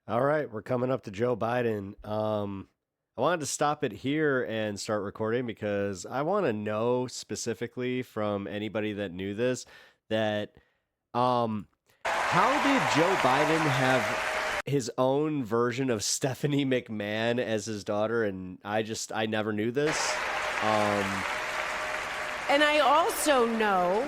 All right, we're coming up to Joe Biden. I wanted to stop it here and start recording because I want to know specifically from anybody that knew this that how did Joe Biden have his own version of Stephanie McMahon as his daughter, and I never knew this. And I also know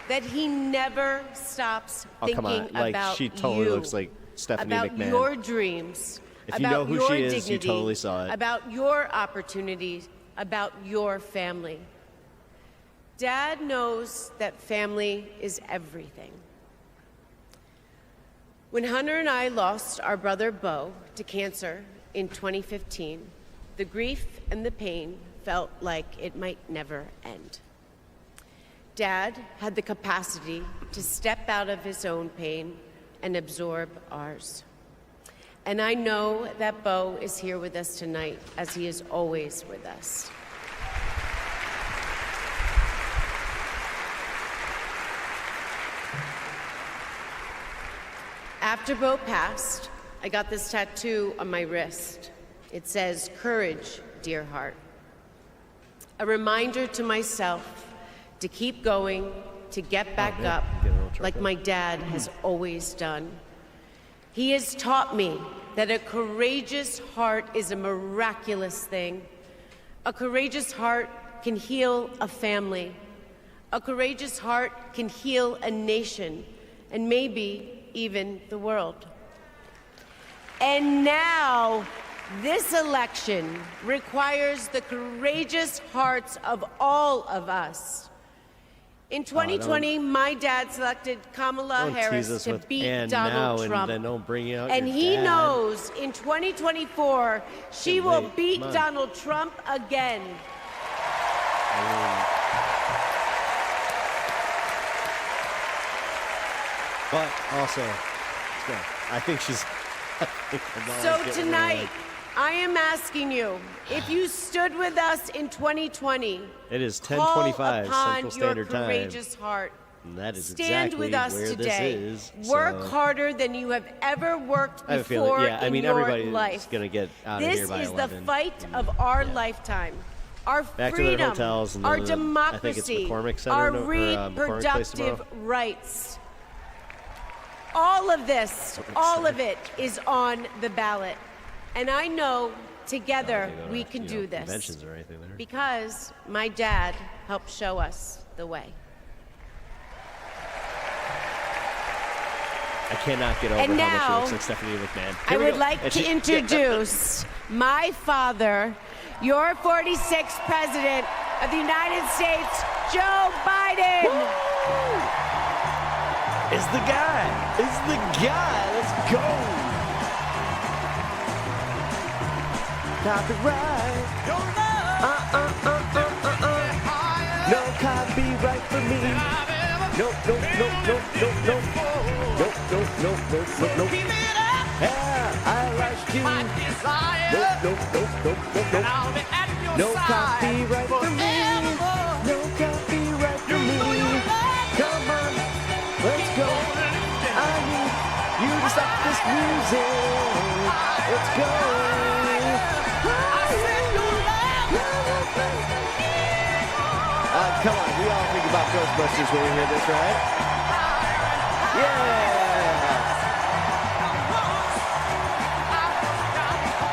that he never stops Come on, thinking like about she totally you, looks like Stephanie about McMahon. your dreams, If you about know who your she is, dignity, you totally saw it. about your opportunities, about your family. Dad knows that family is everything. When Hunter and I lost our brother Beau to cancer in 2015, the grief and the pain felt like it might never end. Dad had the capacity to step out of his own pain and absorb ours. And I know that Beau is here with us tonight, as he is always with us. After Beau passed, I got this tattoo on my wrist. It says, "Courage, dear heart." A reminder to myself to keep going, to get back up, like my dad has always done. He has taught me that a courageous heart is a miraculous thing. A courageous heart can heal a family. A courageous heart can heal a nation, and maybe even the world. And now, this election requires the courageous hearts of all of us. In 2020, my dad selected Kamala Harris to beat Donald Trump. And don't bring out And your he dad. knows in 2024, she will beat Donald Trump again. But also, I think she's. So tonight, I am asking you, if you stood with us in 2020, it is call 10:25 upon Central Standard your Time. courageous heart. And that is Stand exactly with us where today. this is. Work so harder than you have ever worked I have a feeling, before yeah, I mean, in your everybody's life. going to get out of here This by is 11. the fight of our lifetime. Our Back to their freedom, hotels and our then I think it's democracy, McCormick Center, our McCormick Place reproductive tomorrow. rights. All of this, all of it is on the ballot. And I know together we can do this. Conventions or anything there. Because my dad helped show us the way. I cannot get over And how now, much she looks like Stephanie McMahon. I would like to introduce my father, your 46th President of the United States, Joe Biden. Woo! Is the guy. Let's go. Copyright. No copyright for me. Nope. Yeah, I like you. Nope. No copyright for me. No copyright for me. Come on, let's go. I need you to stop this music. Let's go. Come on, we all think about Ghostbusters when we hear this, right? Yeah!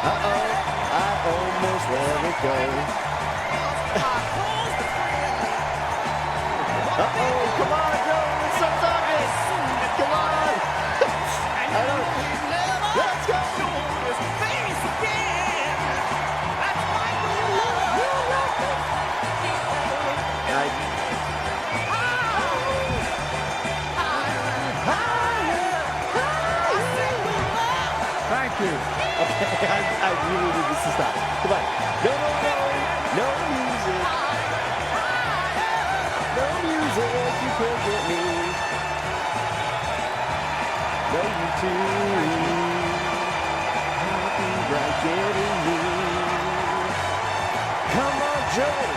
Uh-oh, I almost let it go. Uh-oh, come on, Joe, let's start talking. Come on. Let's go. Thank you. Okay, I really need this to stop. Come on. No music. No music, you can't get me. No YouTube. Copyright getting me. Come on, Joe.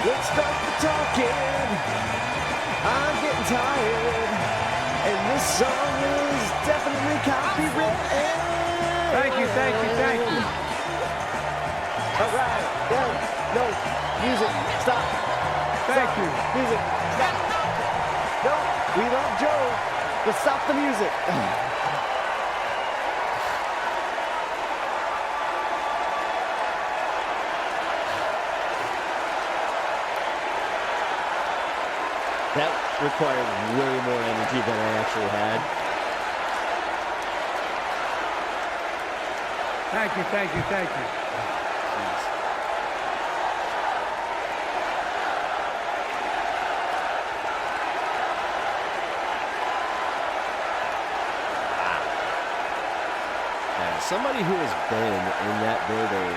Let's start the talking. I'm getting tired. And this song is definitely copyrighted. thank you, thank you. All right. No. Music. Stop. Thank you. Music. Stop. No. We love Joe. But stop the music. That required way more energy than I actually had. Thank you, thank you, thank you. Jeez. As somebody who has been in that building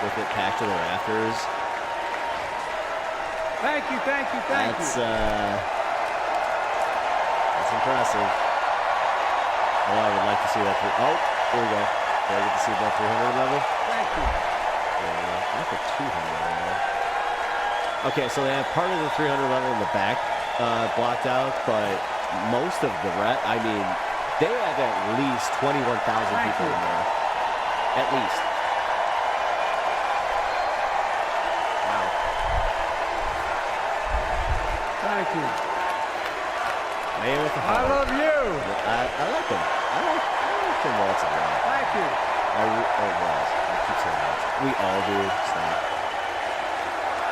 with it packed to the rafters, Thank you, thank you, thank that's you. that's impressive. Oh, I would like to see that. Oh, here we go. Do I get to see that 300 level? Thank you. Yeah, not the 200 level. Okay, so they have part of the 300 level in the back blocked out, but most of the rest, I mean, they have at least 21,000 people in there. At least. Wow. Thank you. Man with the I heart. love you. I like him. I like Tim Waltz a lot. Thank you. I keep saying that. We all do. Stop.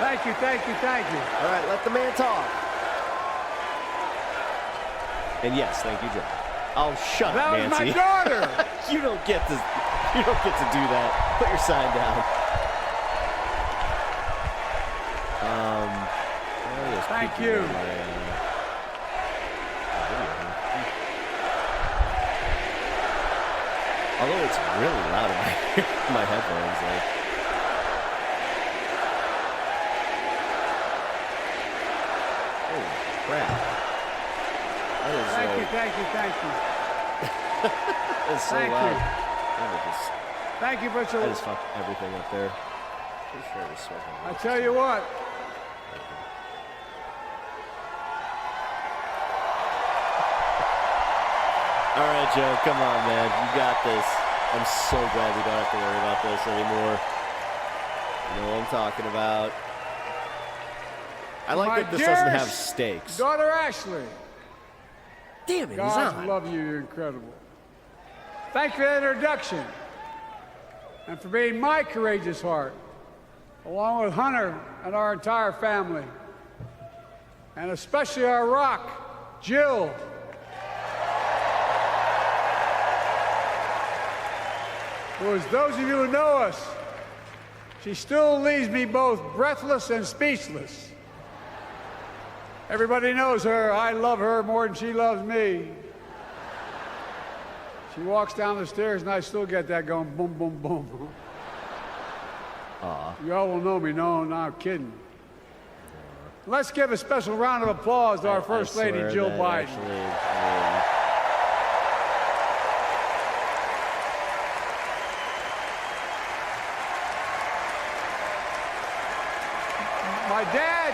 Thank you, thank you, thank you. All right, let the man talk. And yes, thank you, Joe. Oh, shut That up, was Nancy. my daughter. You don't get to do that. Put your sign down. Thank you. Although it's really loud in my headphones, like. Holy crap. That is Thank you, thank you, thank you. That's so Thank loud. you. Thank you, I Butcher. just fucked everything up there. Pretty sure I was smoking. I tell you what, All right, Joe, come on, man. You got this. I'm so glad we don't have to worry about this anymore. You know what I'm talking about. I like my that this doesn't have dearest stakes. daughter Ashley. Damn it, he's God on. love you, you're incredible. Thank you for that introduction and for being my courageous heart, along with Hunter and our entire family, and especially our rock, Jill. Who, as those of you who know us, she still leaves me both breathless and speechless. Everybody knows her. I love her more than she loves me. She walks down the stairs and I still get that going boom, boom, boom. You all will know me. No, I'm kidding. Let's give a special round of applause to our First Lady, Jill Biden. My dad.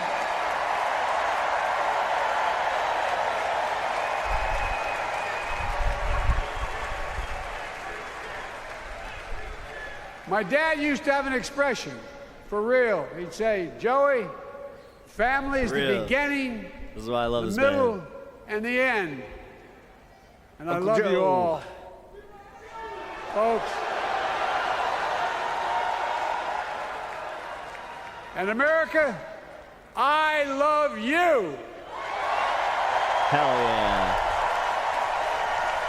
My dad used to have an expression, for real. He'd say, Joey, family is the Real. beginning, This is why I love the this middle, man. and the end. And Uncle I love Joe. you all. Folks. And America, I love you. Hell yeah.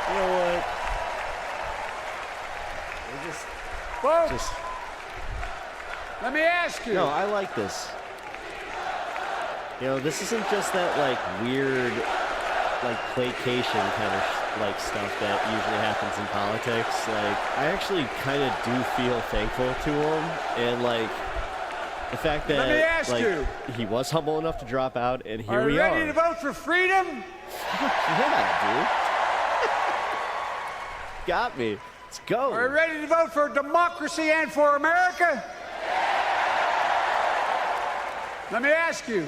You know what? Folks, let me ask you. No, I like this. You know, this isn't just that, like, weird, like, placation kind of, like, stuff that usually happens in politics. Like, I actually kind of do feel thankful to him. And, like, the fact that, Let me ask like, you. he was humble enough to drop out, and here Are we you ready are. to vote for freedom? Yeah, dude. Got me. Let's go. Are you ready to vote for democracy and for America? Let me ask you,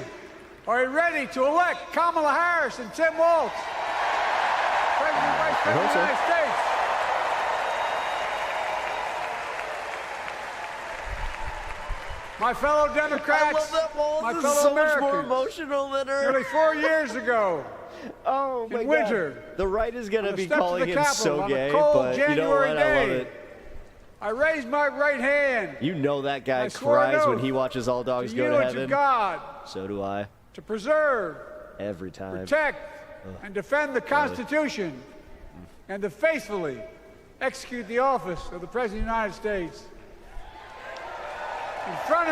are you ready to elect Kamala Harris and Tim Waltz, President and Vice President of the United States? My fellow I Democrats, love that wall. my This fellow is so much Americans, more emotional than her. nearly 4 years ago, Oh my in winter, God. The right is gonna on the be steps of calling the him Capitol so on a gay, cold but you know January what? I love day, it. I raised my right hand. You know that guy I swore an cries when oath he watches All Dogs to Go you to and Heaven. to God So do I. to preserve, Every time. protect, and defend the Constitution and to faithfully execute the office of the President of the United States. In front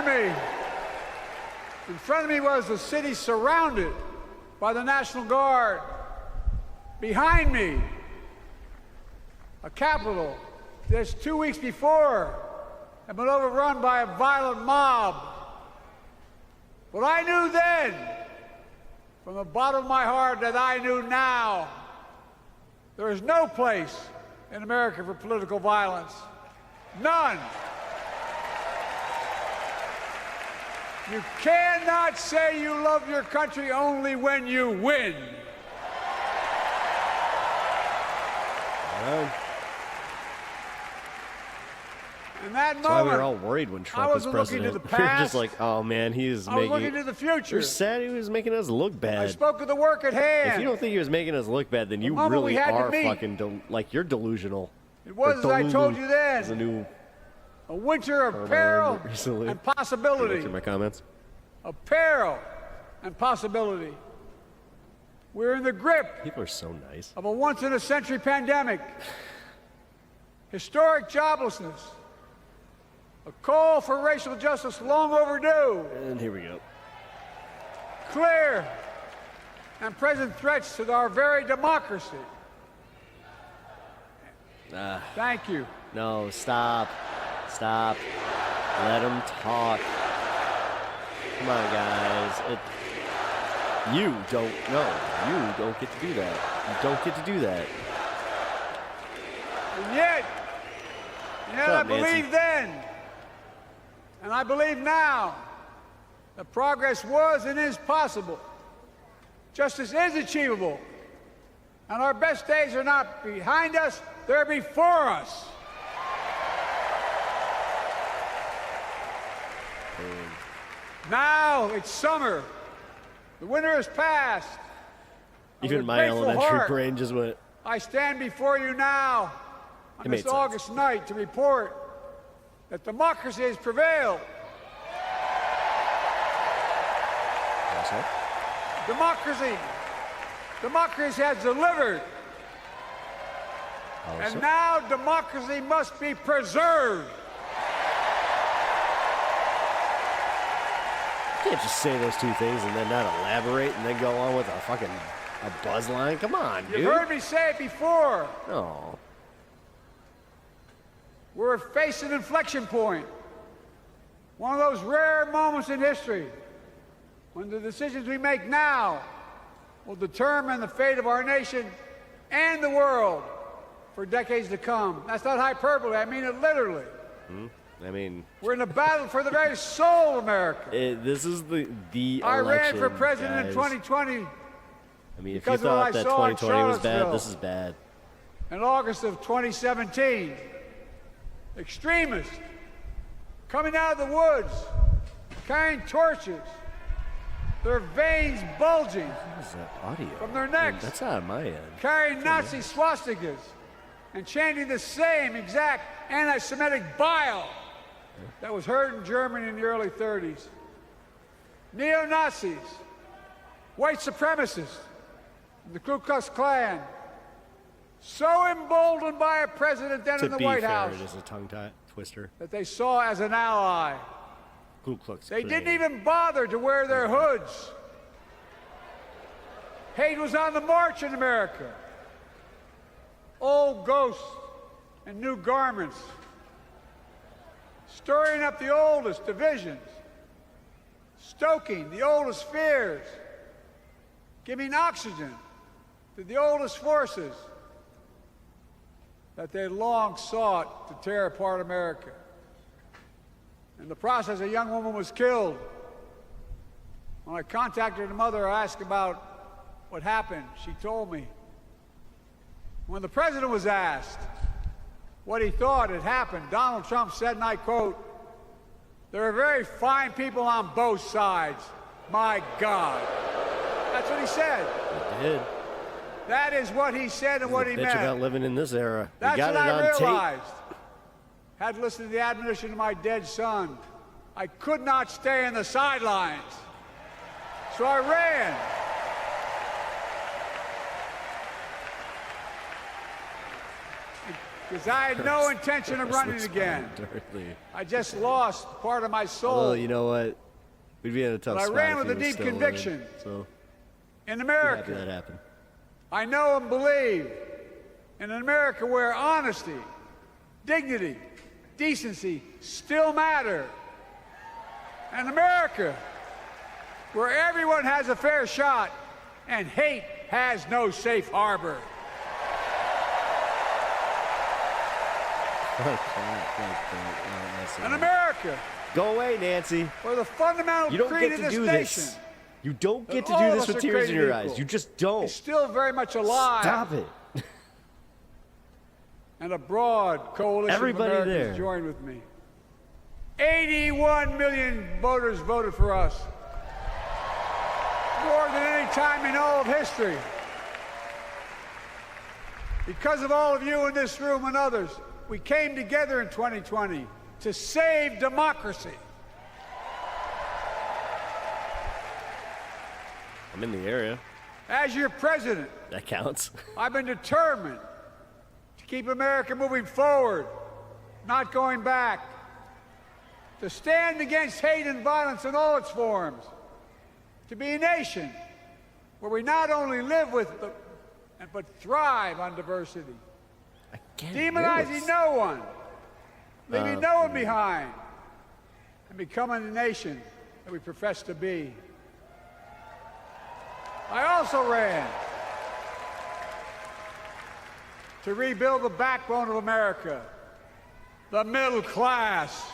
of me was the city surrounded by the National Guard. Behind me, a Capitol that 2 weeks before had been overrun by a violent mob. But I knew then, from the bottom of my heart, that I knew now, there is no place in America for political violence. None. You cannot say you love your country only when you win. In that That's why we were moment, all worried when I Trump was wasn't looking to president. the We were just past. like, oh man, he is I was making. looking to the future. We're sad he was making us look I bad. spoke of the work at hand. If you don't think he was making us look bad, then you moment we really had to are meet. fucking like you're delusional. It was, Or as I told you then, is a new a winter term of I peril learned recently. and Go possibility. through my comments. Of peril and possibility. We're in the grip People are so nice. of a once-in-a-century pandemic, historic joblessness, a call for racial justice long overdue, And here we go. clear and present threats to our very democracy. Thank you. No, stop. Stop. Let him talk. Come on, guys. You don't get to do that. You don't get to do that. And yet Shut I up, Nancy. believe then, and I believe now, that progress was and is possible. Justice is achievable. And our best days are not behind us, they're before us. Now it's summer. The winter has passed. And Even with my grateful elementary heart, brain just went. I stand before you now It on made this sense. August night to report that democracy has prevailed. Democracy has delivered. And now democracy must be preserved. You can't just say those two things and then not elaborate and then go on with a buzz line. Come on, dude. You've heard me say it before. No. We're facing an inflection point. One of those rare moments in history when the decisions we make now will determine the fate of our nation and the world for decades to come. That's not hyperbole. I mean it literally. I mean, We're in a battle for the very soul of America. this is the I election, ran for president guys. in 2020 I mean, if because you of what thought I that saw in 2020 was bad, Charlottesville. this is bad. in August of 2017. Extremists coming out of the woods, carrying torches, their veins bulging, What is that audio? From their I mean, necks. that's not on my end. carrying Nazi swastikas, and chanting the same exact anti-Semitic bile that was heard in Germany in the early 30s. Neo-Nazis, white supremacists, the Ku Klux Klan, so emboldened by a president then in To the be White fair, House it is a tongue twister. that they saw as an ally. Ku Klux They Klan. didn't even bother to wear their hoods. Hate was on the march in America. Old ghosts and new garments, stirring up the oldest divisions, stoking the oldest fears, giving oxygen to the oldest forces that they long sought to tear apart America. In the process, a young woman was killed. When I contacted her mother, I asked about what happened. She told me. When the president was asked what he thought had happened, Donald Trump said, and I quote, There are very fine people on both sides. My God. That's what he said. He did. That is what he said and what he Bitch meant. about living in this era. We That's got what it I on tape. realized. Had listened to the admonition of my dead son. I could not stay in the sidelines. So I ran. Because I had no intention of running again. I just lost part of my soul. Well, you know what? We'd be in a tough But I spot ran if with he a was deep still conviction. living, so In happy America, that happened. I know and believe in an America where honesty, dignity, decency still matter. An America where everyone has a fair shot and hate has no safe harbor. An America Go away, Nancy. where the fundamental You don't creed get of to this do nation this. You don't get to all do of this us with are tears in created your eyes. equal. You just don't. is still very much alive. Stop it. And a broad coalition Everybody of Americans there. joined with me. 81 million voters voted for us. More than any time in all of history. Because of all of you in this room and others, we came together in 2020 to save democracy. I'm in the area. As your president, That counts. I've been determined to keep America moving forward, not going back. To stand against hate and violence in all its forms. To be a nation where we not only live with but thrive on diversity. Demonizing no one, leaving no one behind, and becoming the nation that we profess to be. I also ran to rebuild the backbone of America, the middle class.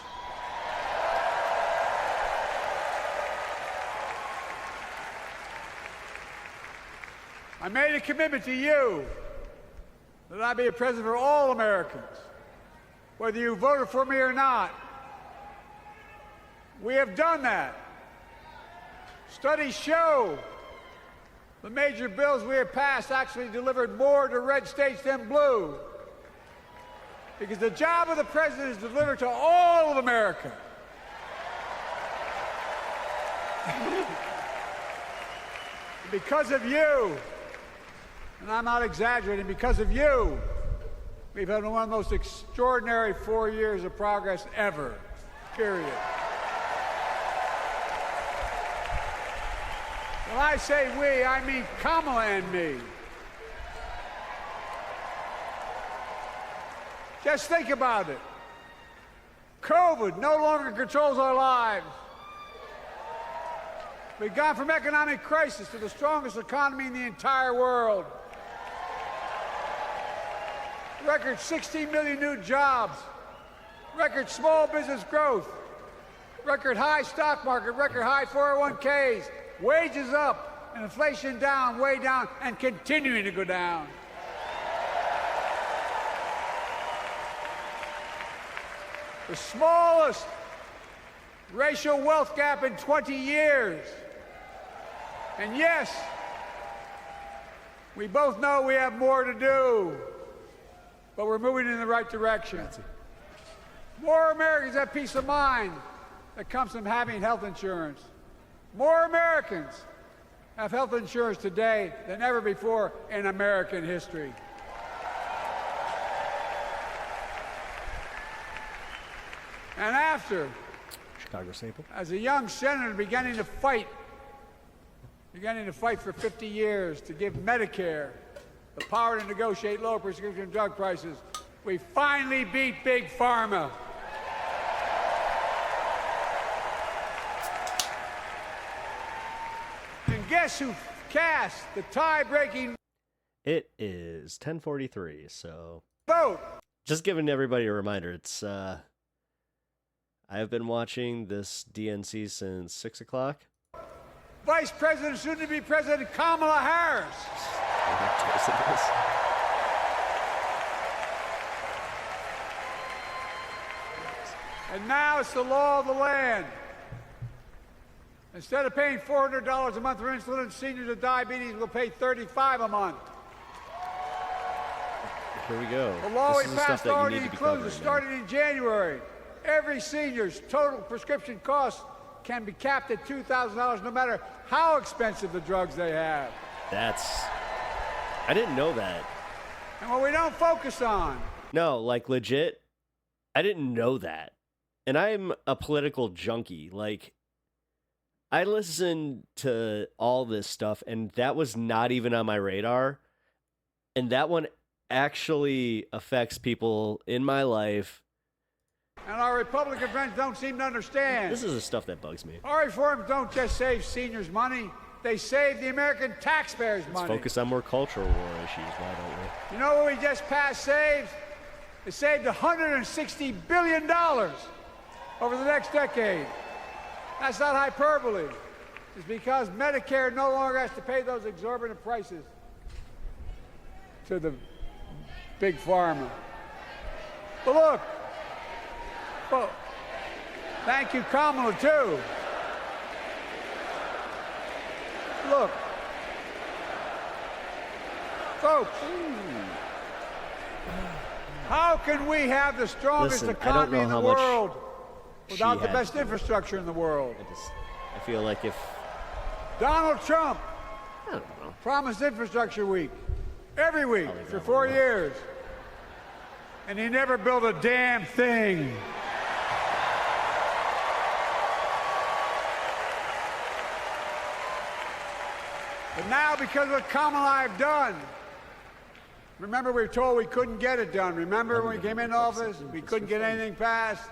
I made a commitment to you that I be a president for all Americans, whether you voted for me or not. We have done that. Studies show the major bills we have passed actually delivered more to red states than blue. Because the job of the president is to deliver to all of America. Because of you, and I'm not exaggerating, because of you, we've had one of the most extraordinary 4 years of progress ever, period. When I say we, I mean Kamala and me. Just think about it. COVID no longer controls our lives. We've gone from economic crisis to the strongest economy in the entire world. Record 16 million new jobs. Record small business growth. Record high stock market. Record high 401ks. Wages up and inflation down, way down, and continuing to go down. The smallest racial wealth gap in 20 years. And yes, we both know we have more to do, but we're moving in the right direction. More Americans have peace of mind that comes from having health insurance. More Americans have health insurance today than ever before in American history. And after, Chicago staple. as a young senator beginning to fight for 50 years to give Medicare the power to negotiate low prescription drug prices, we finally beat Big Pharma. And guess who cast the tie-breaking It is 10:43, so vote? just giving everybody a reminder. It's I have been watching this DNC since 6 o'clock. Vice President, soon-to-be President Kamala Harris. And now it's the law of the land. Instead of paying $400 a month for insulin, seniors with diabetes will pay $35 a month. Here we go. The law we This is the stuff passed that you already need to be includes, covering, starting in January, every senior's total prescription costs can be capped at $2,000 no matter how expensive the drugs they have. I didn't know that. And what we don't focus on. No, like legit, I didn't know that. And I'm a political junkie. Like, I listen to all this stuff, and that was not even on my radar. And that one actually affects people in my life. And our Republican friends don't seem to understand. This is the stuff that bugs me. Our reforms don't just save seniors money, they save the American taxpayers money. Let's focus on more cultural war issues, why don't we? You know what we just passed saved? It saved $160 billion over the next decade. That's not hyperbole. It's because Medicare no longer has to pay those exorbitant prices to the big pharma. But look, well, thank you, Kamala, too. Look, folks, how can we have the strongest Listen, economy in the world without the had best to do. infrastructure in the world? I feel like if Donald Trump I don't know. promised Infrastructure Week every week I'll leave for that 4 alone. years, and he never built a damn thing. But now, because of what Kamala and I have done, remember we were told we couldn't get it done. Remember when we came into office, we couldn't get anything passed?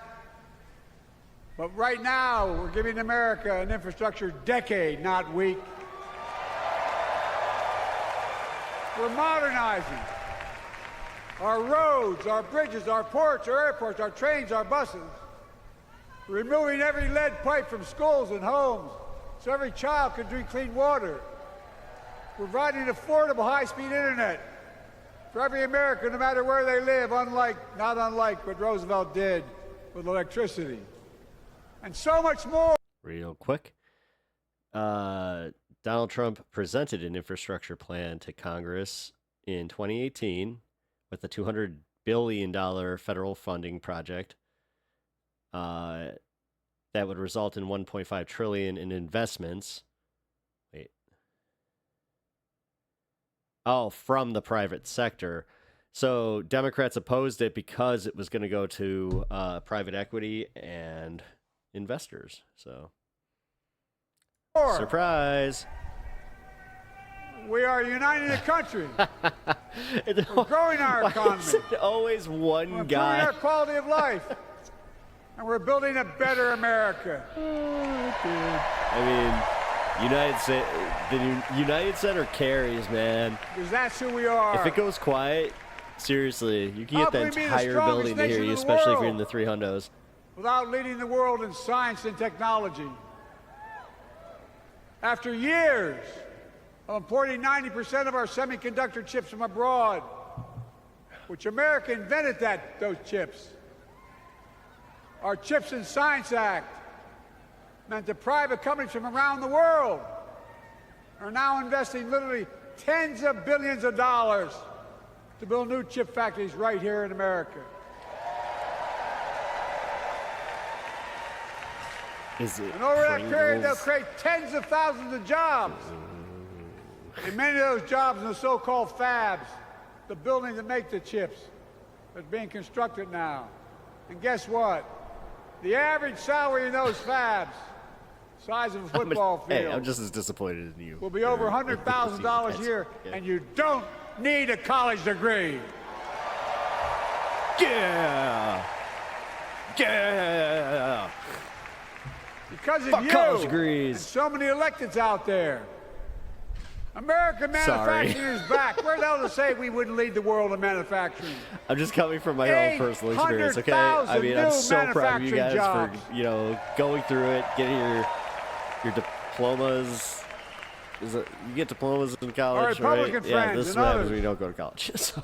But right now, we're giving America an infrastructure decade, not week. We're modernizing our roads, our bridges, our ports, our airports, our trains, our buses. We're removing every lead pipe from schools and homes so every child can drink clean water. We're providing affordable high-speed internet for every American, no matter where they live, not unlike what Roosevelt did with electricity. And so much more. Real quick. Donald Trump presented an infrastructure plan to Congress in 2018 with a $200 billion federal funding project that would result in $1.5 trillion in investments. From the private sector. So Democrats opposed it because it was going to go to private equity and investors. So, surprise! We are uniting the country. We're growing our economy. Is it always one We're guy? improving our quality of life. And we're building a better America. I mean, the United Center carries, man. Because that's who we are. If it goes quiet, seriously, you can How get the can we be the entire strongest building to hear nation you, in the especially if you're world? in the 300s. Without leading the world in science and technology. After years of importing 90% of our semiconductor chips from abroad, which America invented those chips. Our Chips and Science Act meant that private companies from around the world are now investing literally tens of billions of dollars to build new chip factories right here in America. Is it And over that period, they'll Pringles? create tens of thousands of jobs. And many of those jobs in the so-called fabs, the buildings that make the chips, that's being constructed now. And guess what? The average salary in those fabs, size of a football field, Hey, I'm just as disappointed in you. will be over $100,000 a year, and you don't need a college degree. Yeah! Yeah! Because of Fuck you college degrees. and so many electeds out there. American manufacturing is back. Where the hell to say we wouldn't lead the world in manufacturing? I'm just coming from my own personal experience, okay? I mean, I'm so proud of you guys manufacturing for, going through it, getting your diplomas. You get diplomas in college, right? Republican Yeah, friends this is and what happens others. when you don't go to college. So,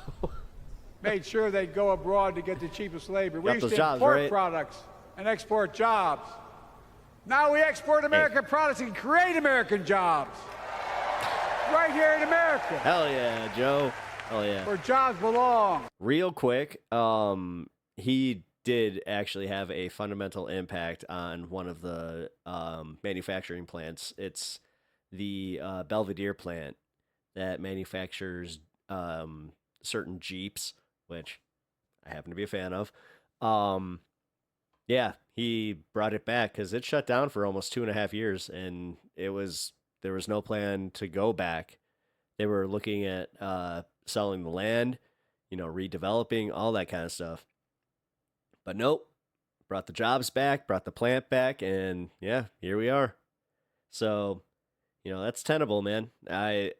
Made sure they'd go abroad to get the cheapest labor. We Got used those to jobs, import right? products and export jobs. Now we export American products and create American jobs. Right here in America. Hell yeah, Joe. Hell yeah. Where jobs belong. Real quick, he did actually have a fundamental impact on one of the manufacturing plants. It's the Belvedere plant that manufactures certain Jeeps, which I happen to be a fan of. Yeah, he brought it back because it shut down for almost 2.5 years, and there was no plan to go back. They were looking at selling the land, redeveloping, all that kind of stuff. But nope, brought the jobs back, brought the plant back, and yeah, here we are. So, that's tenable, man. I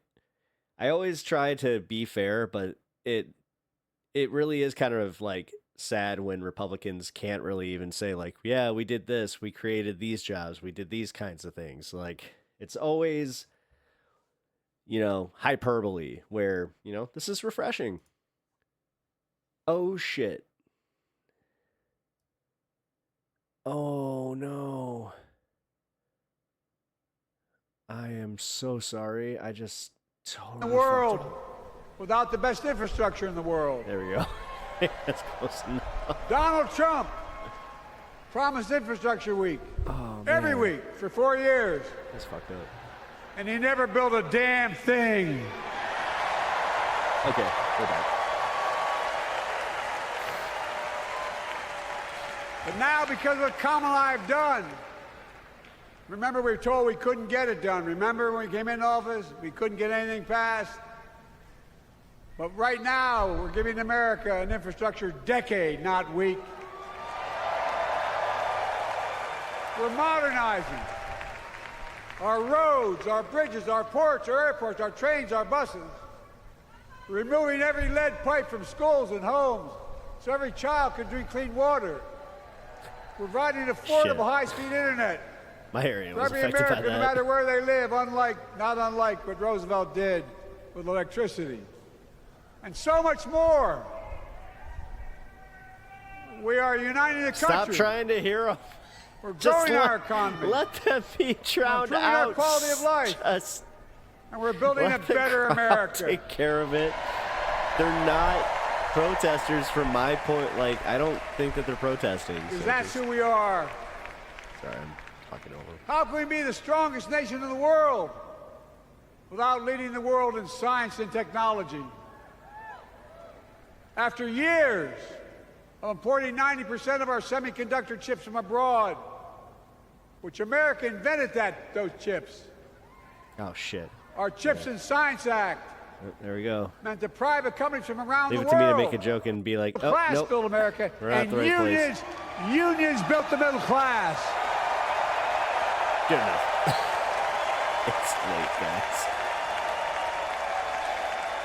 always try to be fair, but it really is kind of like sad when Republicans can't really even say like, yeah, we did this, we created these jobs, we did these kinds of things. Like, it's always, hyperbole where, this is refreshing. Oh shit. Oh no. I am so sorry. I just totally The world fucked up. without the best infrastructure in the world. There we go. That's close enough. Donald Trump promised infrastructure week. Oh, Every man. week for 4 years. That's fucked up. And he never built a damn thing. Okay, we're back. But now, because of what Kamala and I have done, remember we were told we couldn't get it done. Remember when we came into office, we couldn't get anything passed? But right now, we're giving America an infrastructure decade, not week. We're modernizing our roads, our bridges, our ports, our airports, our trains, our buses. We're removing every lead pipe from schools and homes so every child can drink clean water. We're providing affordable high-speed internet My area for was every affected by American, no that. matter where they live, not unlike what Roosevelt did with electricity. And so much more. We are uniting the Stop country. trying to hear them. We're Just growing our economy. let them be drowned improving out. our quality of life. Just And we're building a let the better crowd America. take care of it. They're not protesters from my point. Like, I don't think that they're protesting. Because So that's just- who we are. Sorry, I'm talking over. How can we be the strongest nation in the world without leading the world in science and technology? After years of importing 90% of our semiconductor chips from abroad, which America invented those chips. Oh, shit. Our Chips and Science Act There we go. meant that private companies from around Leave the it to me world. to make a joke and be like, oh, Class nope. built America, We're not and the right place. unions built the middle class. Good enough. It's late, guys.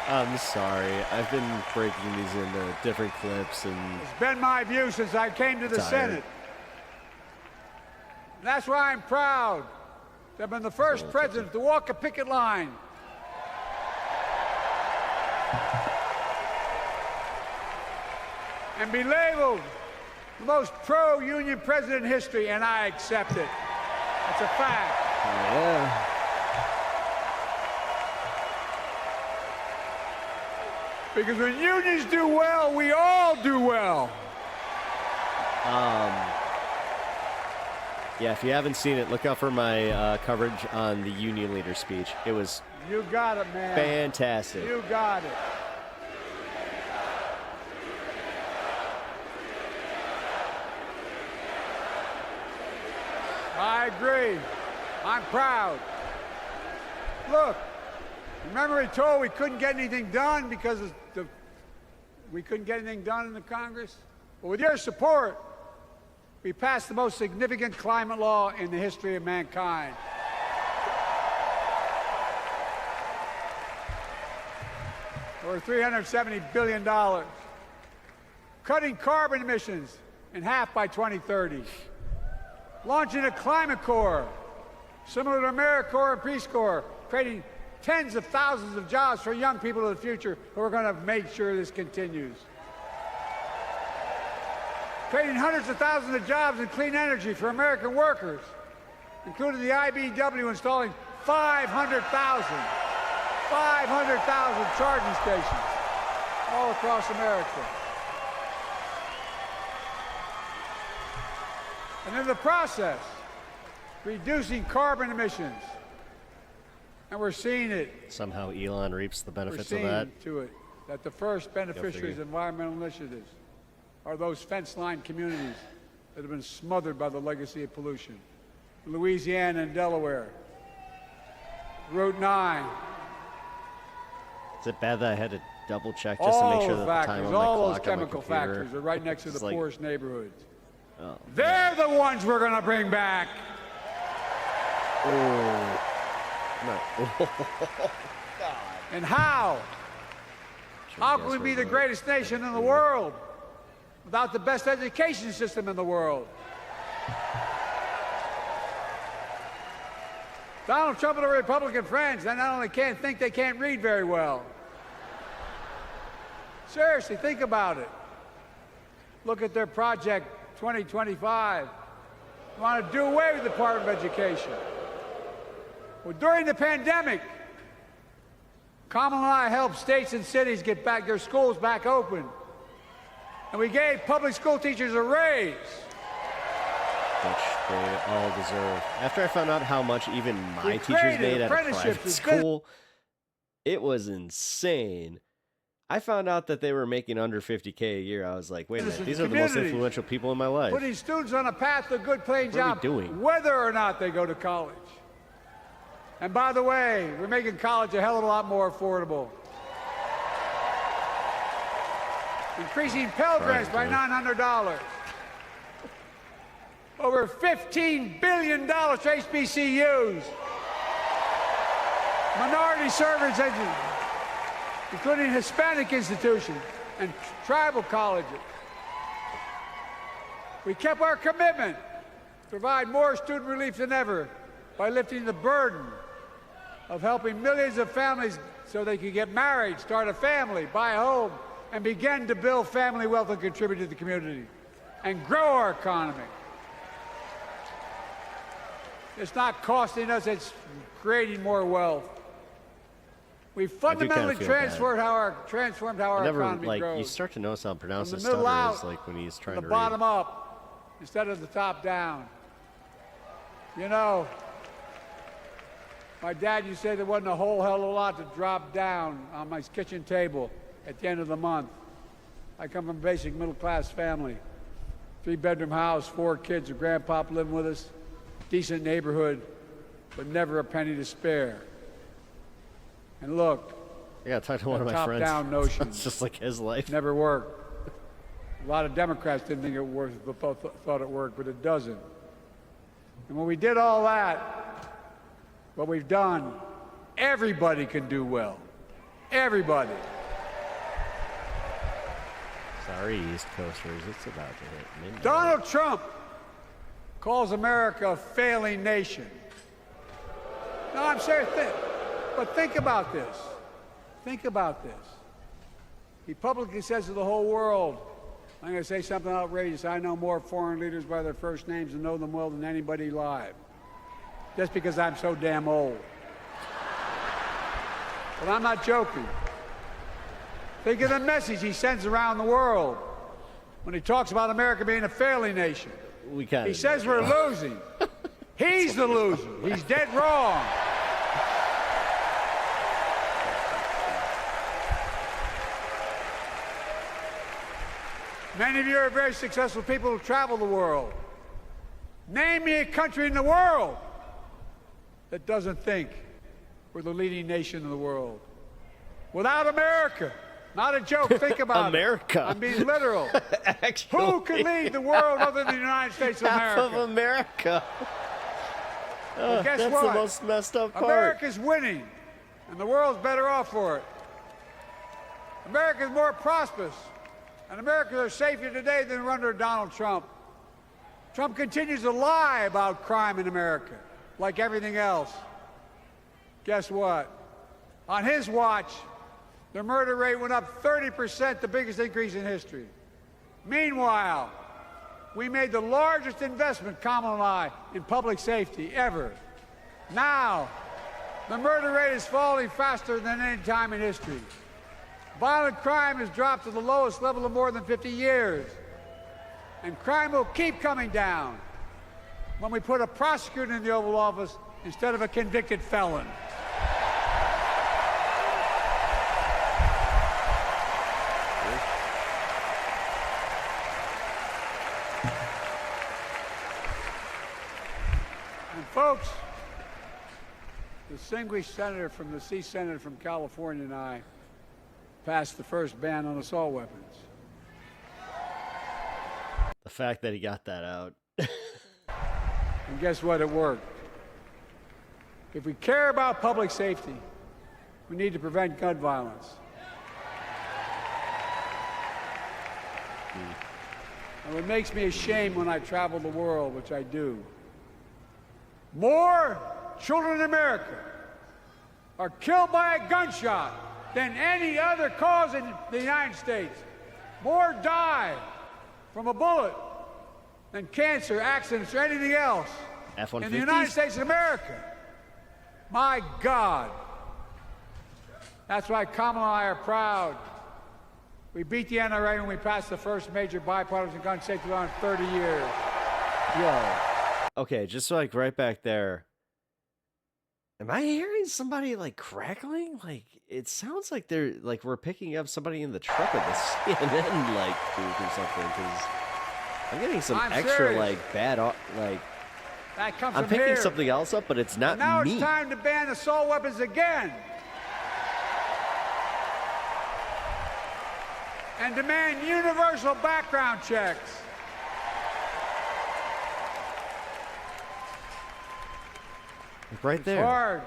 I'm sorry. I've been breaking these into different clips and It's been my view since I came to the Tired. Senate. And that's why I'm proud to have been the first president to walk a picket line. And be labeled the most pro-union president in history, and I accept it. That's a fact. yeah. Because when unions do well, we all do well. Yeah, if you haven't seen it, look out for my coverage on the union leader speech. It was You got it, man. fantastic. You got it. I agree. I'm proud. Look, remember we told we couldn't get anything done because we couldn't get anything done in the Congress? Well, with your support, we passed the most significant climate law in the history of mankind. Over $370 billion. Cutting carbon emissions in half by 2030. Launching a climate corps, similar to AmeriCorps and Peace Corps, creating tens of thousands of jobs for young people of the future who are going to make sure this continues. creating hundreds of thousands of jobs in clean energy for American workers, including the IBEW installing 500,000 charging stations all across America. And in the process, reducing carbon emissions. And we're seeing it. Somehow Elon reaps the We're benefits of seeing that. to it that the first beneficiaries of environmental initiatives are those fence-line communities that have been smothered by the legacy of pollution. Louisiana and Delaware, Route 9. Is it bad that I had to double check just to make sure that the time on my all clock those on my chemical computer factories are right next to the is like, poorest neighborhoods. oh, They're the ones we're going to bring back. oh, no. And how? How can we be the greatest nation in the world without the best education system in the world? Donald Trump and the Republican friends, they not only can't think, they can't read very well. Seriously, think about it. Look at their Project 2025. They want to do away with the Department of Education. Well, during the pandemic, Kamala and I helped states and cities get back their schools back open. And we gave public school teachers a raise. Which they all deserve. After I found out how much even my We teachers created made at a apprenticeships private with school, it was insane. I found out that they were making under 50K a year. I was like, wait a minute, these are the most Communities. influential people in my life. Putting students on a path to a good paying What are we job, doing? whether or not they go to college. And by the way, we're making college a hell of a lot more affordable. Increasing Pell Grants by $900. Over $15 billion to HBCUs. Minority service education, including Hispanic institutions and tribal colleges. We kept our commitment to provide more student relief than ever by lifting the burden of helping millions of families so they could get married, start a family, buy a home, and begin to build family wealth and contribute to the community and grow our economy. It's not costing us, it's creating more wealth. We fundamentally transformed how our economy grows. You start to notice how pronounced From his the middle stutter out, is, like when he's trying the to bottom read. up instead of the top down. You know, my dad used to say there wasn't a whole hell of a lot to drop down on my kitchen table at the end of the month. I come from a basic middle-class family. 3-bedroom house, 4 kids, a grandpop living with us, decent neighborhood, but never a penny to spare. And look, I gotta talk to one of my friends. top-down notion It's just like his life. never worked. A lot of Democrats didn't think it worked, but thought it worked, but it doesn't. And when we did all that, what we've done, everybody can do well. Everybody. Sorry, East Coasters, it's about to hit midnight. Donald Trump calls America a failing nation. No, I'm serious. But think about this. Think about this. He publicly says to the whole world, I'm going to say something outrageous. I know more foreign leaders by their first names and know them well than anybody alive. Just because I'm so damn old. But I'm not joking. Think of the message he sends around the world when he talks about America being a failing nation. We kind He says we're losing. He's the loser. He's dead wrong. Many of you are very successful people who travel the world. Name me a country in the world that doesn't think we're the leading nation in the world. Without America, not a joke, think about America. it. I'm being literal. Actually, Who could lead the world other than the United States of half America? of America. Well, guess That's what? the most messed up part. America's winning, and the world's better off for it. America's more prosperous, and Americans are safer today than under Donald Trump. Trump continues to lie about crime in America, like everything else. Guess what? On his watch, the murder rate went up 30%, the biggest increase in history. Meanwhile, we made the largest investment, Kamala and I, in public safety ever. Now, the murder rate is falling faster than any time in history. Violent crime has dropped to the lowest level of more than 50 years. And crime will keep coming down when we put a prosecutor in the Oval Office instead of a convicted felon. And folks, the distinguished senator from the Senator from California and I passed the first ban on assault weapons. The fact that he got that out. And guess what? It worked. If we care about public safety, we need to prevent gun violence. And it makes me ashamed when I travel the world, which I do. More children in America are killed by a gunshot than any other cause in the United States. More die from a bullet than cancer, accidents, or anything else F-150s? in the United States of America. My God. That's why Kamala and I are proud. We beat the NRA when we passed the first major bipartisan gun safety law in 30 years. Yo. Okay, just like right back there. Am I hearing somebody like crackling? Like it sounds like they're like we're picking up somebody in the truck at the CNN like booth or something. Because I'm getting some extra serious. like bad like. That comes I'm from picking here. something else up, but it's not Now me. it's time to ban assault weapons again. And demand universal background checks. Like right It's there. hard.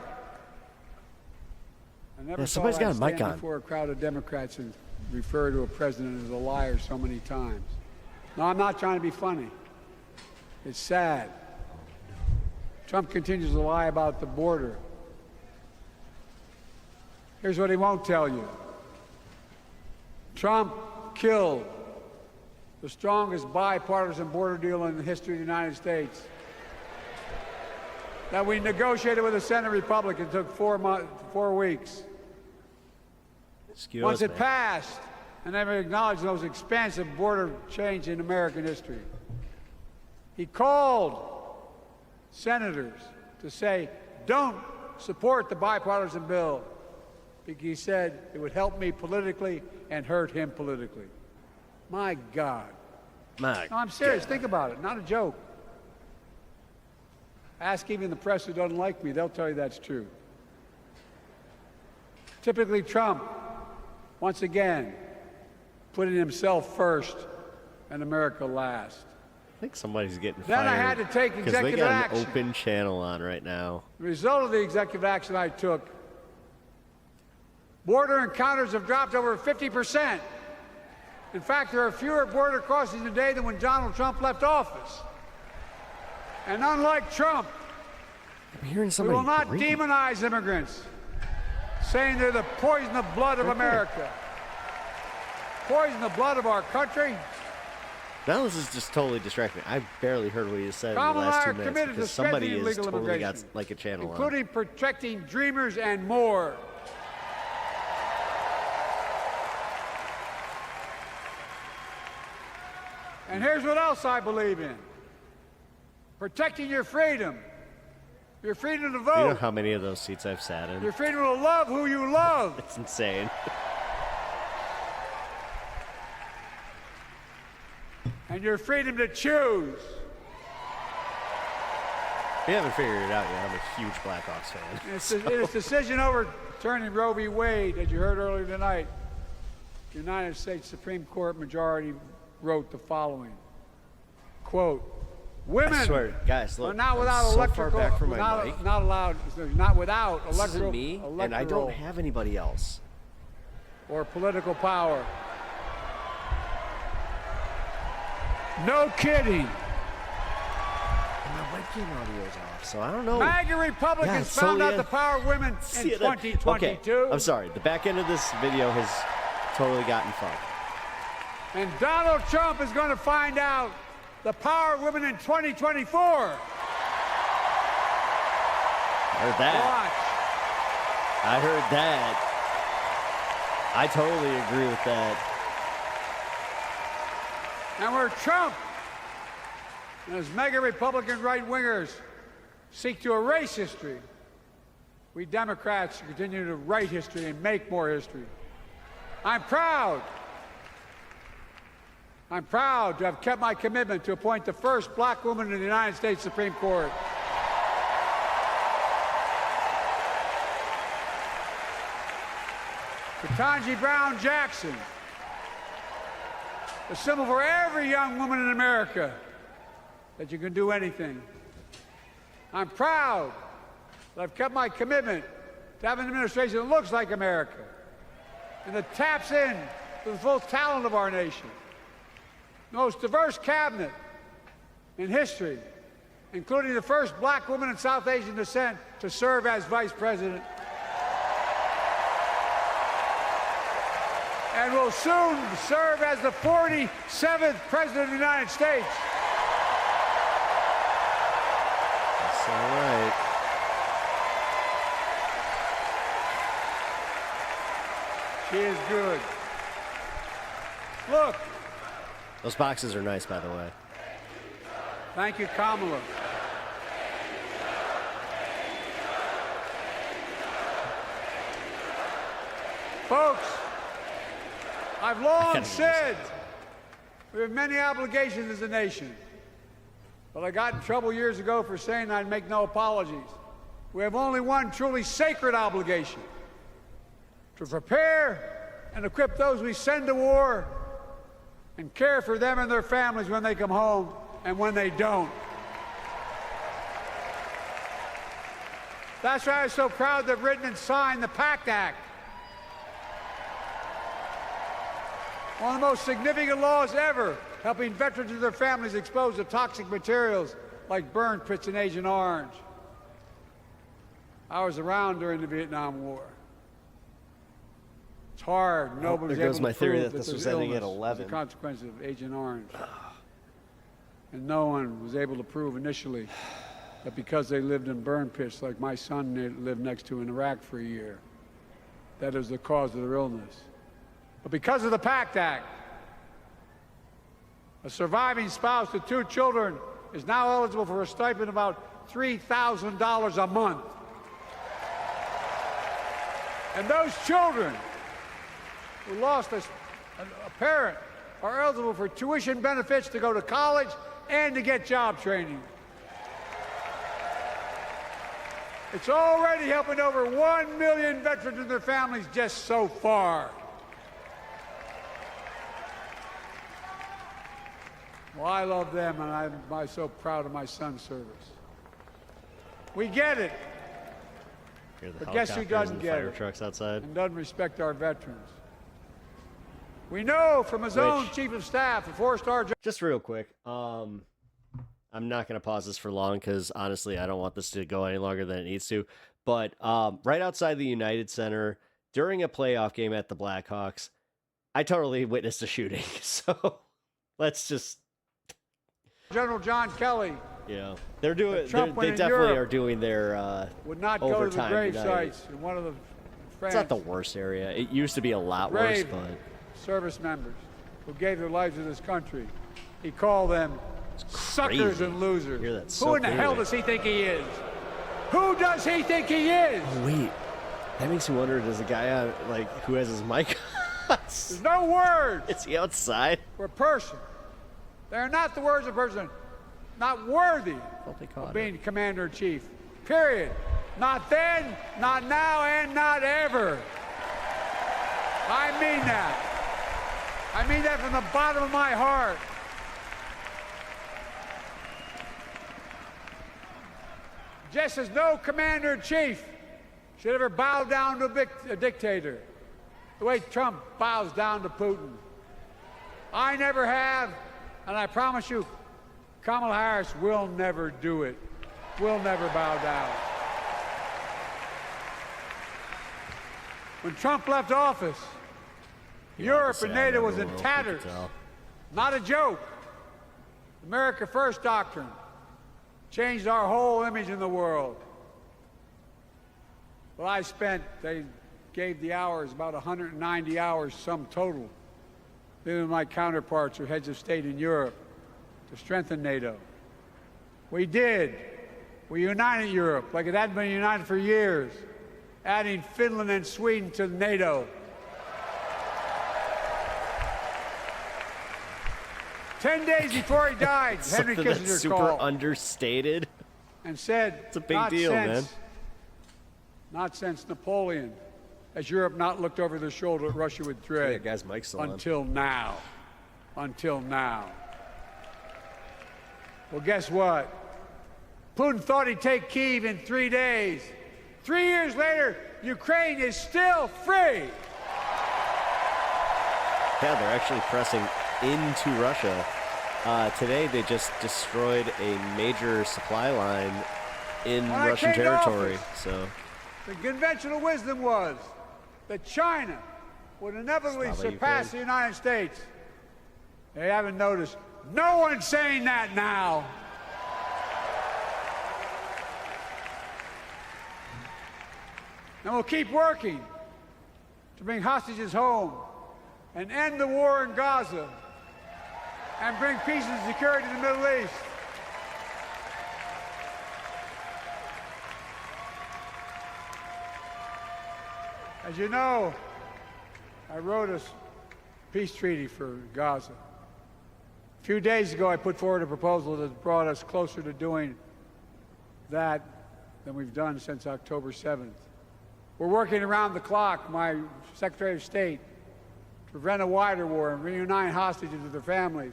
I never Yeah, thought somebody's got I'd a mic stand on. before a crowd of Democrats and refer to a president as a liar so many times. No, I'm not trying to be funny. It's sad. Trump continues to lie about the border. Here's what he won't tell you. Trump killed the strongest bipartisan border deal in the history of the United States. That we negotiated with the Senate Republicans took 4 weeks. Excuse Once me. it passed, and never acknowledged the most expansive border change in American history. He called senators to say, don't support the bipartisan bill, because he said it would help me politically and hurt him politically. My God. My No, I'm serious. God. Think about it. Not a joke. Ask even the press who doesn't like me. They'll tell you that's true. Typically, Trump, once again, putting himself first and America last. I think somebody's getting Then fired. I had to take because they executive got an action. open channel on right now. The result of the executive action I took, border encounters have dropped over 50%. In fact, there are fewer border crossings today than when Donald Trump left office. And unlike Trump, I'm hearing we somebody will not breathing. demonize immigrants, saying they're the poison of blood of Right there. America. Poison the blood of our country. Now this is just totally distracting. I barely heard what he said in the Kamala and last I 2 are minutes committed to because somebody strengthening is legal totally got immigration, like a channel on. including protecting dreamers and more. And here's what else I believe in. Protecting your freedom. Your freedom to Do you know vote. how many of those seats I've sat in? Your freedom to love who you love. It's insane. And your freedom to choose. If you haven't figured it out yet, I'm a huge Blackhawks fan. And its decision overturning Roe v. Wade, as you heard earlier tonight, the United States Supreme Court majority wrote the following, quote, women I swear, guys, look, are not I'm without so far electrical, back from my not, mic. not allowed, not without This isn't electoral, me, and I don't have anybody else. or political power. No kidding. And my webcam audio is off, so I don't know. MAGA Republicans Yeah, so found out yeah. the power of women in See it. 2022. Okay, I'm sorry. The back end of this video has totally gotten fucked. And Donald Trump is going to find out the power of women in 2024. Heard that. Watch. I heard that. I totally agree with that. And where Trump and his mega Republican right-wingers seek to erase history, we Democrats continue to write history and make more history. I'm proud to have kept my commitment to appoint the first black woman in the United States Supreme Court. Ketanji Brown Jackson, a symbol for every young woman in America that you can do anything. I'm proud that I've kept my commitment to have an administration that looks like America and that taps in to the full talent of our nation. The most diverse cabinet in history, including the first black woman of South Asian descent to serve as vice president. And will soon serve as the 47th President of the United States. That's all right. She is good. Look. Those boxes are nice, by the way. Thank you, Kamala. Folks, I've long said we have many obligations as a nation, but I got in trouble years ago for saying I'd make no apologies. We have only one truly sacred obligation: to prepare and equip those we send to war and care for them and their families when they come home and when they don't. That's why I'm so proud to have written and signed the PACT Act, one of the most significant laws ever, helping veterans and their families exposed to toxic materials like burn pits and Agent Orange. I was around during the Vietnam War. It's hard. Nobody was there goes able my to theory prove that this there's was ending at illness as 11. a consequence of Agent Orange. And no one was able to prove initially that because they lived in burn pits like my son lived next to in Iraq for a year, that is the cause of their illness. But because of the PACT Act, a surviving spouse with 2 children is now eligible for a stipend of about $3,000 a month. And those children who lost a parent are eligible for tuition benefits to go to college and to get job training. It's already helping over 1 million veterans and their families just so far. Well, I love them, and I'm so proud of my son's service. We get it. But guess who doesn't get it? Trucks outside. And doesn't respect our veterans. We know from his own chief of staff, a 4-star. Just real quick, I'm not going to pause this for long because honestly, I don't want this to go any longer than it needs to. But right outside the United Center during a playoff game at the Blackhawks, I totally witnessed a shooting. So let's just. General John Kelly. Yeah, they're doing. They definitely Europe are doing their would not go to the grave sites in one of the. France. It's not the worst area. It used to be a lot worse, but service members who gave their lives to this country, he called them suckers and losers. Hear that so Who in the hell clearly. does he think he is? Who does he think he is? Oh, wait, that makes me wonder: does the guy on who has his mic? There's no words. Is he outside? For a person. They are not the words of a person not worthy of being commander-in-chief. Period. Not then, not now, and not ever. I mean that. I mean that from the bottom of my heart. Just as no commander-in-chief should ever bow down to a dictator, the way Trump bows down to Putin. I never have, and I promise you, Kamala Harris will never do it. Will never bow down. When Trump left office, Europe and NATO was in tatters. Not a joke. America First doctrine changed our whole image in the world. Well, they gave the hours, about 190 hours sum total, me and my counterparts or heads of state in Europe, to strengthen NATO. We did. We united Europe like it hadn't been united for years, adding Finland and Sweden to NATO. 10 days before he died, Henry Something that's Kissinger super called understated. and said, It's a big deal, man. Not since Napoleon has Europe not looked over their shoulder at Russia with dread. Yeah, guys, Mike's still on. Until now. Until now. Well, guess what? Putin thought he'd take Kyiv in 3 days. 3 years later, Ukraine is still free. Yeah, they're actually pressing into Russia. Today, they just destroyed a major supply line in When I Russian came to territory. office, So the conventional wisdom was that China would inevitably Slava surpass Ukraine. the United States. They haven't noticed. No one's saying that now. And we'll keep working to bring hostages home and end the war in Gaza and bring peace and security in the Middle East. As you know, I wrote a peace treaty for Gaza. A few days ago, I put forward a proposal that brought us closer to doing that than we've done since October 7th. We're working around the clock, my Secretary of State, to prevent a wider war and reunite hostages with their families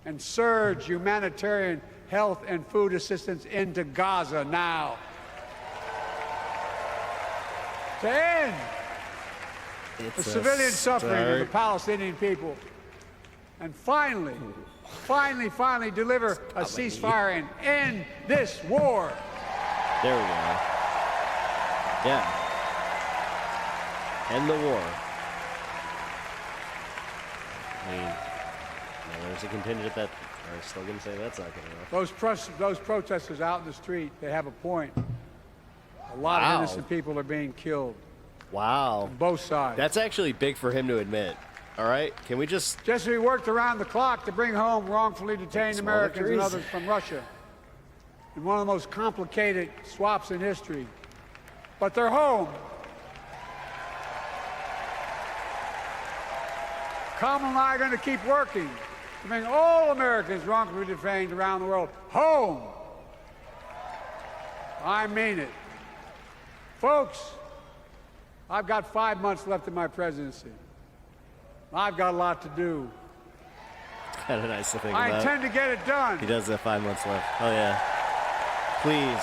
and surge humanitarian health and food assistance into Gaza now. To end the civilian suffering of the Palestinian people. And finally deliver a ceasefire and end this war. there we go. Yeah. End the war. I mean, there's a contingent that are still going to say that's not good enough. Those protesters out in the street, they have a point. A lot Wow. of innocent people are being killed. Wow. On both sides. That's actually big for him to admit. All right? Can we just... Just as we worked around the clock to bring home wrongfully detained Small Americans and victories. others from Russia in one of the most complicated swaps in history. But they're home. Kamala and I are going to keep working to bring all Americans wrongfully detained around the world home. I mean it. Folks, I've got 5 months left in my presidency. I've got a lot to do. Kind of nice to think I about. intend to get it done. He does have 5 months left. Oh, yeah. Please.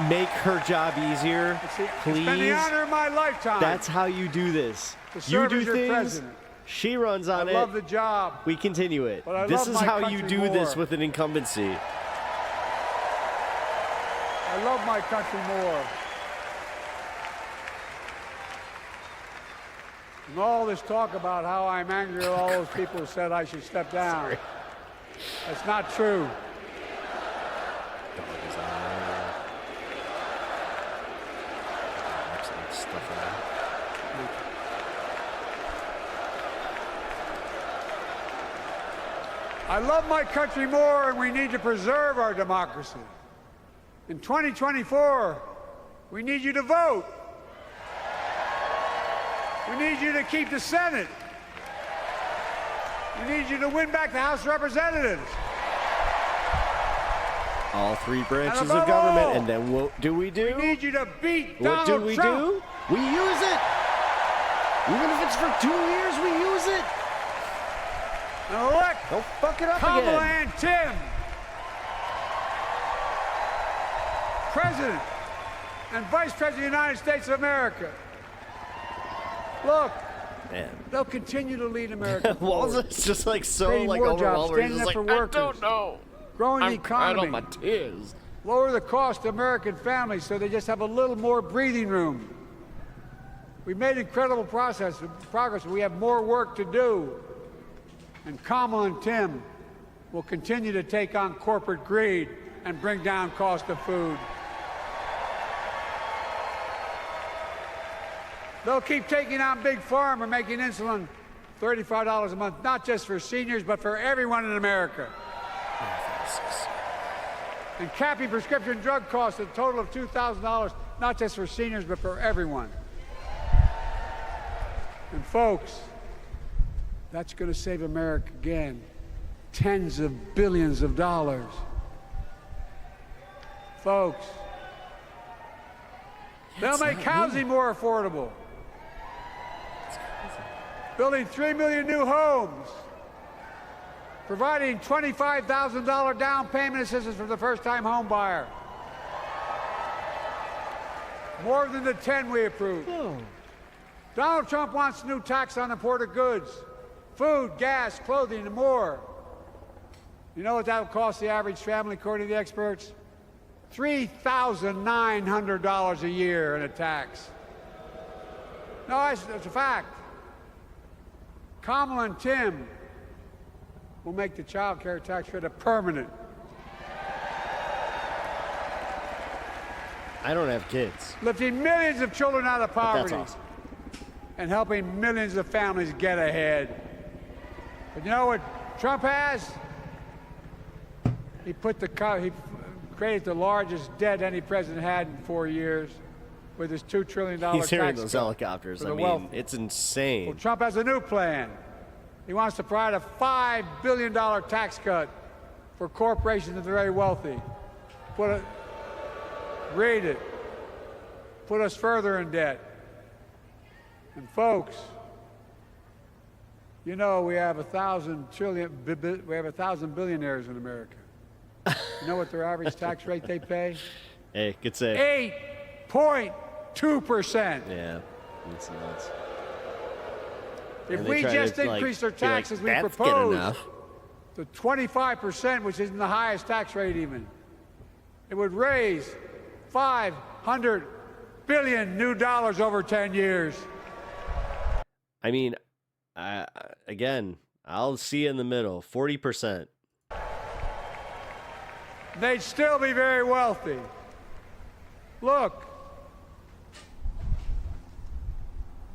Make her job easier. It's been Please. the honor of my lifetime. That's how you do this. To You serve do as your things. president. She runs on I it. love the job. We continue it. But I This love is my how you country do this more. with an incumbency. I love my country more. And all this talk about how I'm angry at all those people who said I should step down. Sorry. That's not true. Dog is on there. Absolute stuff on there. I love my country more, and we need to preserve our democracy. In 2024, we need you to vote. We need you to keep the Senate. We need you to win back the House of Representatives. All three branches And of above government, all, and then what do we do? We need you to beat What Donald do we Trump. do? We use it. Even if it's for 2 years, we use it. And elect Don't fuck it up Kamala again. and Tim, President and Vice President of the United States of America. Look, Man. they'll continue to lead America Walls forward, is just like so creating like more jobs, overwhelming. He's standing just up like, for I workers, don't know. growing the I'm crying economy, on my tears. lower the cost to American families so they just have a little more breathing room. We've made incredible progress. We have more work to do. And Kamala and Tim will continue to take on corporate greed and bring down cost of food. They'll keep taking on Big Pharma, making insulin $35 a month, not just for seniors, but for everyone in America. And capping prescription drug costs at a total of $2,000, not just for seniors, but for everyone. And folks, that's going to save America again tens of billions of dollars. Folks, they'll make housing more affordable. Building 3 million new homes, providing $25,000 down payment assistance for the first-time home buyer. More than the 10 we approved. Donald Trump wants a new tax on imported goods, food, gas, clothing, and more. You know what that will cost the average family, according to the experts? $3,900 a year in a tax. No, that's a fact. Kamala and Tim will make the child care tax credit permanent. I don't have kids. Lifting millions of children out of poverty. That's awesome. And helping millions of families get ahead. But you know what Trump has? He created the largest debt any president had in 4 years with his $2 trillion He's hearing tax those cut helicopters. for I the mean, wealthy. it's insane. Well, Trump has a new plan. He wants to provide a $5 billion tax cut for corporations and the very wealthy. Read it. Put us further in debt. And folks, you know we have 1,000 billionaires in America. You know what their average tax rate they pay? Hey, good save. 8.2%. Yeah, it's nuts. If And we they try just to, increase like, their be like, taxes, we "That's good propose enough." to 25%, which isn't the highest tax rate even. It would raise $500 billion new dollars over 10 years. I mean, again, I'll see you in the middle. 40%. They'd still be very wealthy. Look,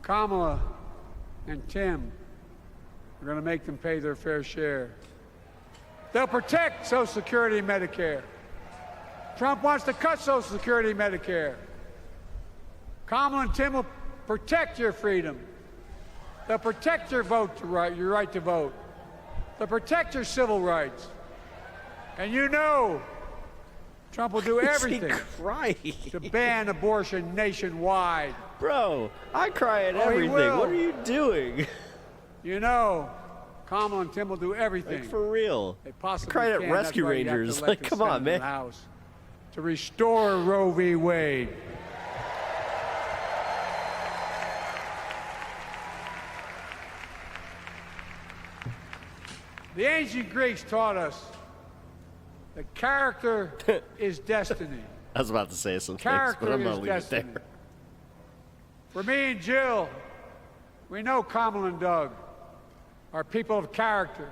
Kamala and Tim are going to make them pay their fair share. They'll protect Social Security and Medicare. Trump wants to cut Social Security and Medicare. Kamala and Tim will protect your freedom. They'll protect your your right to vote. They'll protect your civil rights. And you know Trump will do everything to ban abortion nationwide. Bro, I cry at Oh, he everything. will. What are you doing? You know Kamala and Tim will do everything. Like, for real. They possibly I cried at can. Rescue That's why you have to Rangers. elect Like, the come Senate on, and man. the House to restore Roe v. Wade. The ancient Greeks taught us that character is destiny. I was about to say some things, Character but I'm going is to leave it destiny. there. For me and Jill, we know Kamala and Doug are people of character.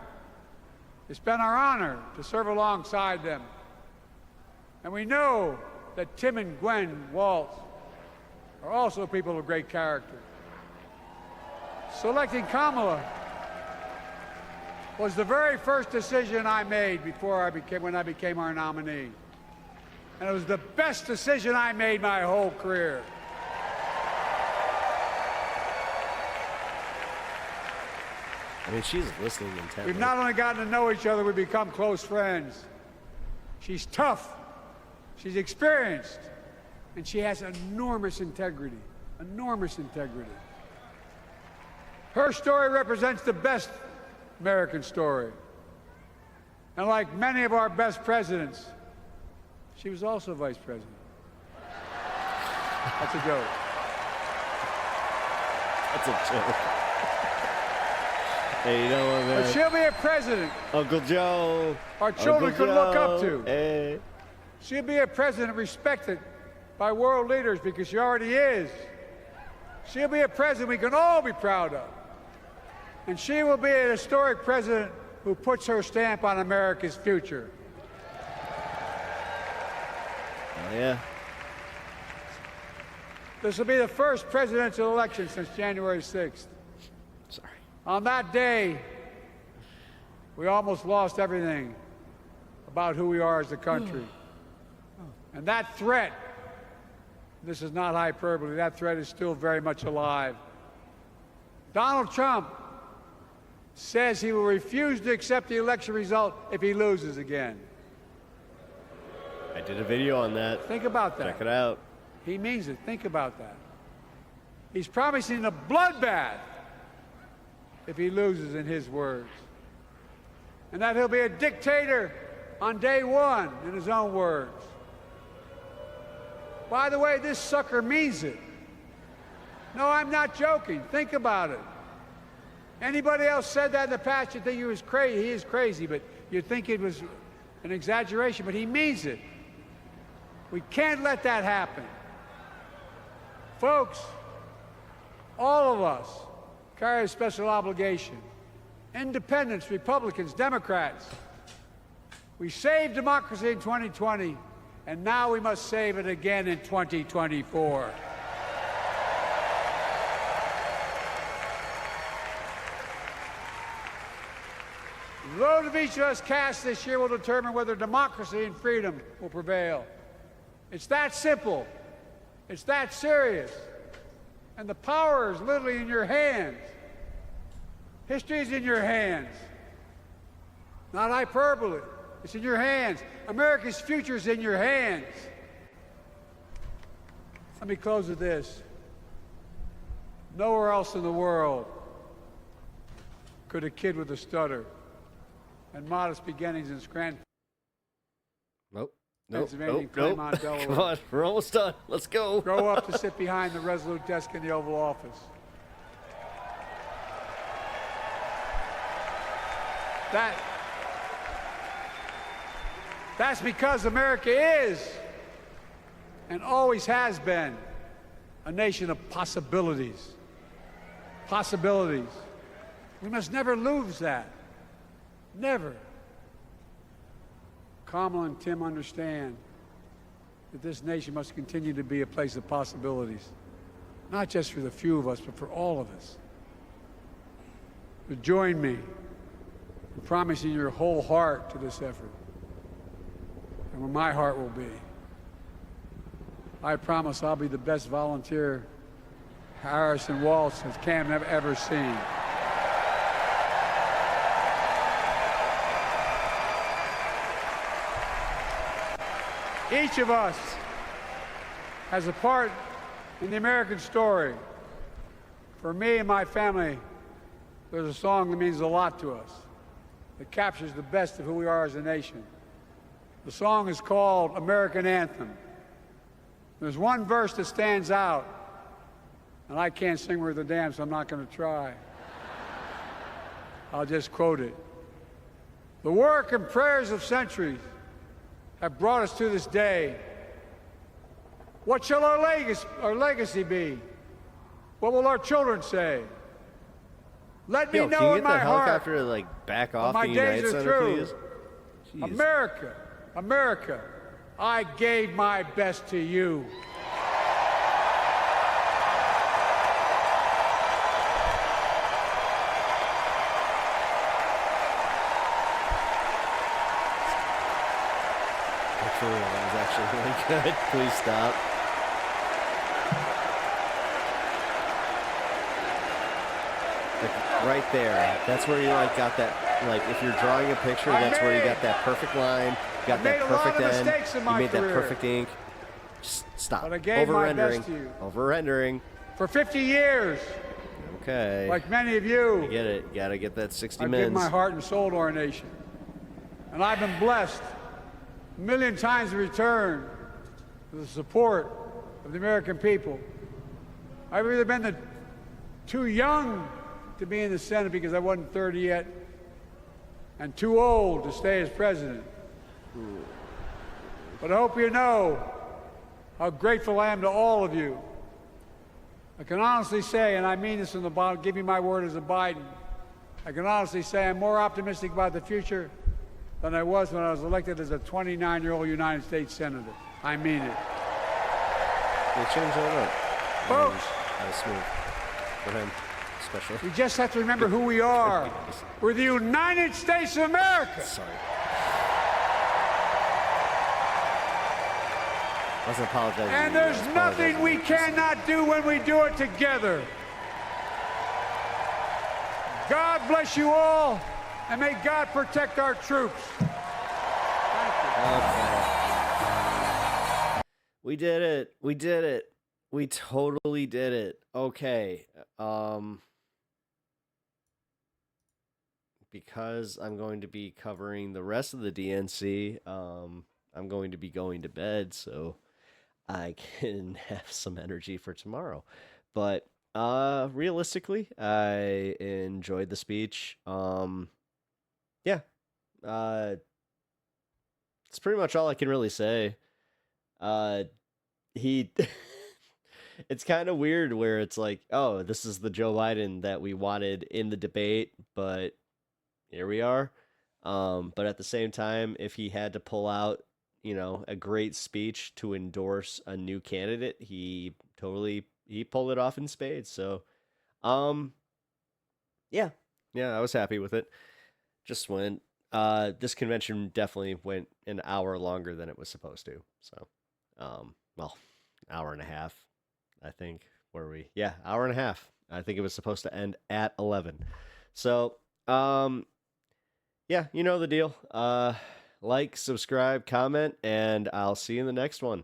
It's been our honor to serve alongside them. And we know that Tim and Gwen Waltz are also people of great character. Selecting Kamala was the very first decision I made when I became our nominee. And it was the best decision I made my whole career. I mean, she's listening intently. We've not only gotten to know each other, we've become close friends. She's tough, she's experienced, and she has enormous integrity. Enormous integrity. Her story represents the best American story. And like many of our best presidents, she was also vice president. That's a joke. That's a joke. Hey, you know what, man? But she'll be a president Uncle Joe. our children Uncle could look up Joe. to. Hey. She'll be a president respected by world leaders because she already is. She'll be a president we can all be proud of. And she will be a historic president who puts her stamp on America's future. Oh, yeah. This will be the first presidential election since January 6th. Sorry. On that day, we almost lost everything about who we are as a country. And that threat, this is not hyperbole, that threat is still very much alive. Donald Trump says he will refuse to accept the election result if he loses again. I did a video on that. Think about that. Check it out. He means it. Think about that. He's promising a bloodbath if he loses, in his words. And that he'll be a dictator on day one, in his own words. By the way, this sucker means it. No, I'm not joking. Think about it. Anybody else said that in the past, you'd think he was crazy. He is crazy, but you'd think it was an exaggeration, but he means it. We can't let that happen. Folks, all of us carry a special obligation. Independents, Republicans, Democrats. We saved democracy in 2020, and now we must save it again in 2024. The vote of each of us cast this year will determine whether democracy and freedom will prevail. It's that simple. It's that serious. And the power is literally in your hands. History is in your hands. Not hyperbole. It's in your hands. America's future is in your hands. Let me close with this. Nowhere else in the world could a kid with a stutter and modest beginnings in Scranton, Nope. Pennsylvania, Nope. Claremont, Delaware, Come on, we're almost done. Let's go. grow up to sit behind the resolute desk in the Oval Office. That's because America is and always has been a nation of possibilities. Possibilities. We must never lose that. Never. Kamala and Tim understand that this nation must continue to be a place of possibilities, not just for the few of us, but for all of us. But join me in promising your whole heart to this effort, and where my heart will be. I promise I'll be the best volunteer Harrison Walsh has Cam ever seen. Each of us has a part in the American story. For me and my family, there's a song that means a lot to us, that captures the best of who we are as a nation. The song is called American Anthem. There's one verse that stands out, and I can't sing worth a damn, so I'm not going to try. I'll just quote it. The work and prayers of centuries have brought us to this day. What shall our legacy be? What will our children say? Let me Yo, know can you in get my that heart helicopter to like back off my the days United are Center, through. please? Jeez. America, America, I gave my best to you. For real, that was actually really good. Please stop. Like right there. That's where you like got that. Like if you're drawing a picture, that's where you got that perfect line. You got that perfect end. You made that perfect ink. Just stop. But I gave my best to you. Over-rendering. For 50 years, Okay. like many of you, I get it. You gotta get that 60 I've given mins. my heart and soul to our nation. And I've been blessed a million times in return with the support of the American people. I've either been too young to be in the Senate because I wasn't 30 yet, and too old to stay as president. But I hope you know how grateful I am to all of you. I can honestly say, and I mean this in the bottom, give you my word as a Biden, I can honestly say I'm more optimistic about the future than I was when I was elected as a 29-year-old United States Senator. I mean it. They changed that up. Folks, That was smooth. For him, especially. we just have to remember who we are. We're the United States of America. Sorry. I wasn't apologizing. And there's nothing we cannot do when we do it together. God bless you all, and may God protect our troops. Thank you. Okay. We did it. We did it. We totally did it. Okay. Because I'm going to be covering the rest of the DNC, I'm going to be going to bed so I can have some energy for tomorrow. But realistically, I enjoyed the speech. Yeah. It's pretty much all I can really say. He it's kind of weird where it's like, oh, this is the Joe Biden that we wanted in the debate, but here we are. But at the same time, if he had to pull out, a great speech to endorse a new candidate, he pulled it off in spades. So, yeah, I was happy with it. Just went. This convention definitely went an hour longer than it was supposed to. So, well, hour and a half, I think. Were we? Yeah, hour and a half. I think it was supposed to end at 11. So, yeah, you know the deal. Like, subscribe, comment, and I'll see you in the next one.